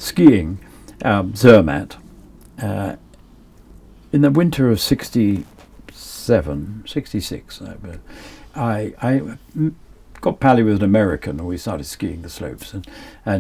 skiing, Zermatt, in the winter of 67, 66. I got pally with an American, and we started skiing the slopes, and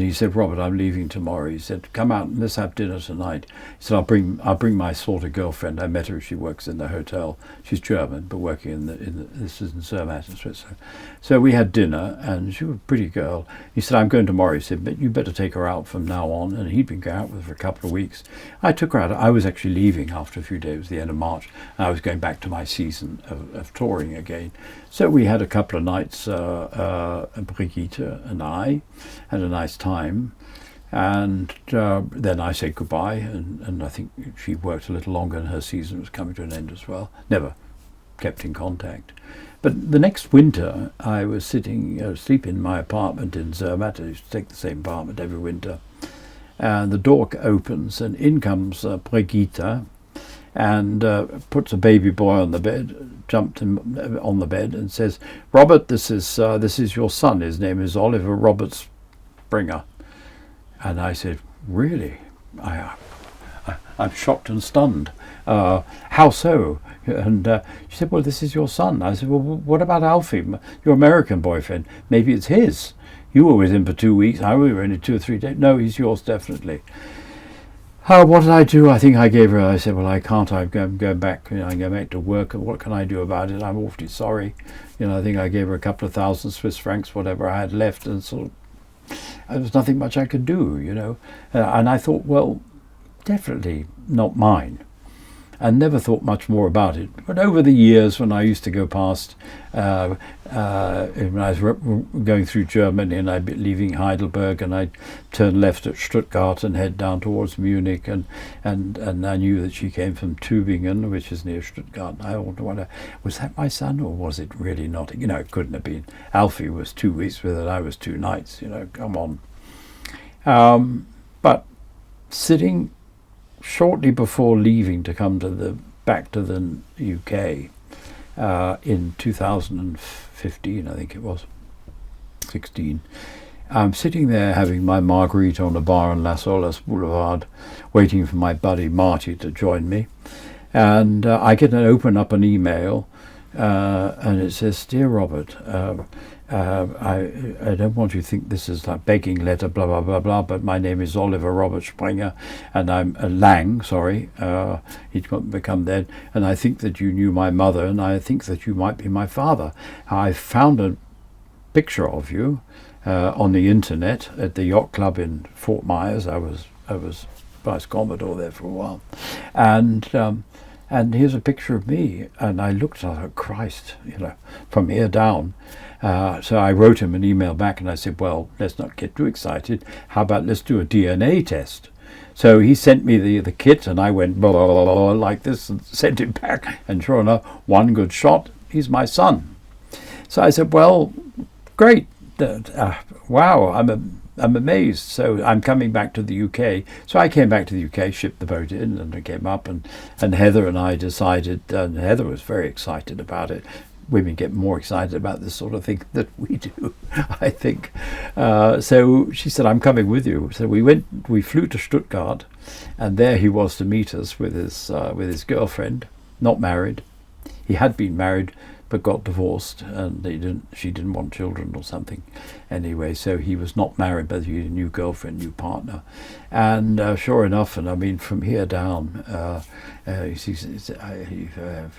he said, "Robert, I'm leaving tomorrow." He said, "Come out and let's have dinner tonight." He said, I'll bring my sort of girlfriend. I met her. She works in the hotel. She's German, but working in the this is in Zermatt in Switzerland. So we had dinner, and she was a pretty girl. He said, "I'm going tomorrow." He said, "But you better take her out from now on." And he'd been going out with her for a couple of weeks. I took her out. I was actually leaving after a few days. It was the end of March, and I was going back to my season of touring again. So we had a couple of nights, Brigitte and I had a nice time, and then I said goodbye, and I think she worked a little longer and her season was coming to an end as well. Never kept in contact. But the next winter I was sitting asleep in my apartment in Zermatt. I used to take the same apartment every winter, and the door opens and in comes Brigitte, and puts a baby boy on the bed, jumped him on the bed and says, "Robert, this is your son. His name is Oliver Robert Springer." And I said, "Really?" I'm shocked and stunned. How so? And she said, "Well, this is your son." I said, "Well, what about Alfie, your American boyfriend? Maybe it's his. You were with him for 2 weeks. I was only 2 or 3 days. No, he's yours, definitely." What did I do? I think I gave her, I said, "Well, I can't, I'm going back, I'm going back to work, and what can I do about it? I'm awfully sorry." I think I gave her a couple of thousand Swiss francs, whatever I had left, and sort of, there was nothing much I could do, and I thought, well, definitely not mine, and never thought much more about it. But over the years, when I used to go past, when I was going through Germany and I'd be leaving Heidelberg, and I'd turn left at Stuttgart and head down towards Munich, and I knew that she came from Tübingen, which is near Stuttgart. And I wonder, was that my son, or was it really not? It couldn't have been. Alfie was 2 weeks with it, I was 2 nights, come on. But sitting shortly before leaving to come back to the UK in 2015, I think it was, 16, I'm sitting there having my margarita on a bar on Las Olas Boulevard, waiting for my buddy Marty to join me, and I open up an email, and it says, "Dear Robert, I don't want you to think this is like begging letter, blah, blah, blah, blah, but my name is Oliver Robert Springer, and I'm Lang, sorry, he'd become then, and I think that you knew my mother, and I think that you might be my father. I found a picture of you on the internet at the yacht club in Fort Myers. I was vice commodore there for a while, and here's a picture of me." And I looked at her, Christ, from here down. So I wrote him an email back, and I said, "Well, let's not get too excited. How about let's do a DNA test?" So he sent me the kit, and I went blah, blah, blah, blah, like this, and sent it back. And sure enough, one good shot, he's my son. So I said, "Well, great. Wow, I'm amazed." So I'm coming back to the UK. So I came back to the UK, shipped the boat in, and I came up, and Heather and I decided, and Heather was very excited about it. Women get more excited about this sort of thing than we do, I think. So she said, "I'm coming with you." So we flew to Stuttgart, and there he was to meet us with his girlfriend, not married. He had been married, but got divorced, and she didn't want children or something. Anyway, so he was not married, but he had a new girlfriend, new partner. And sure enough, and I mean, from here down, if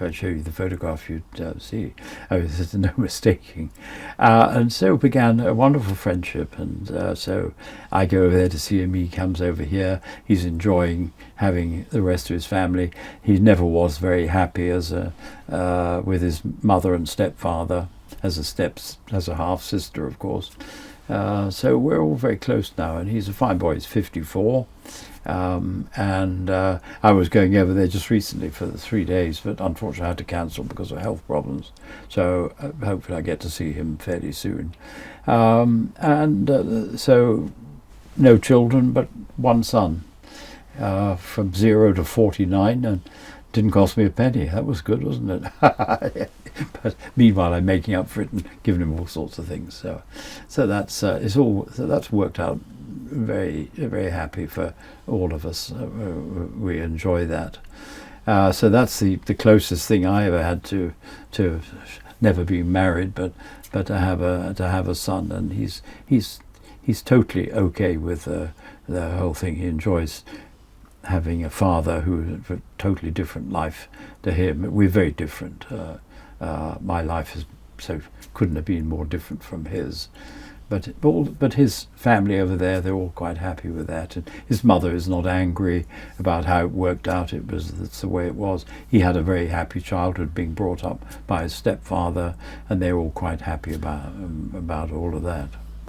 I show you the photograph, you'd see. There's no mistaking. And so began a wonderful friendship. And so I go over there to see him. He comes over here. He's enjoying having the rest of his family. He never was very happy with his mother and stepfather, as a half sister, of course. So we're all very close now, and he's a fine boy. He's 54. And I was going over there just recently for the 3 days, but unfortunately I had to cancel because of health problems. So hopefully I get to see him fairly soon. So no children, but one son, from 0 to 49, and didn't cost me a penny. That was good, wasn't it? But meanwhile, I'm making up for it and giving him all sorts of things. So that's that's worked out very happy for all of us. We enjoy that. So that's the closest thing I ever had to never being married, but to have a son, and he's totally okay with the whole thing. He enjoys having a father who has a totally different life to him. We're very different. My life couldn't have been more different from his. But his family over there, they're all quite happy with that. And his mother is not angry about how it worked out. That's the way it was. He had a very happy childhood, being brought up by his stepfather, and they're all quite happy about all of that.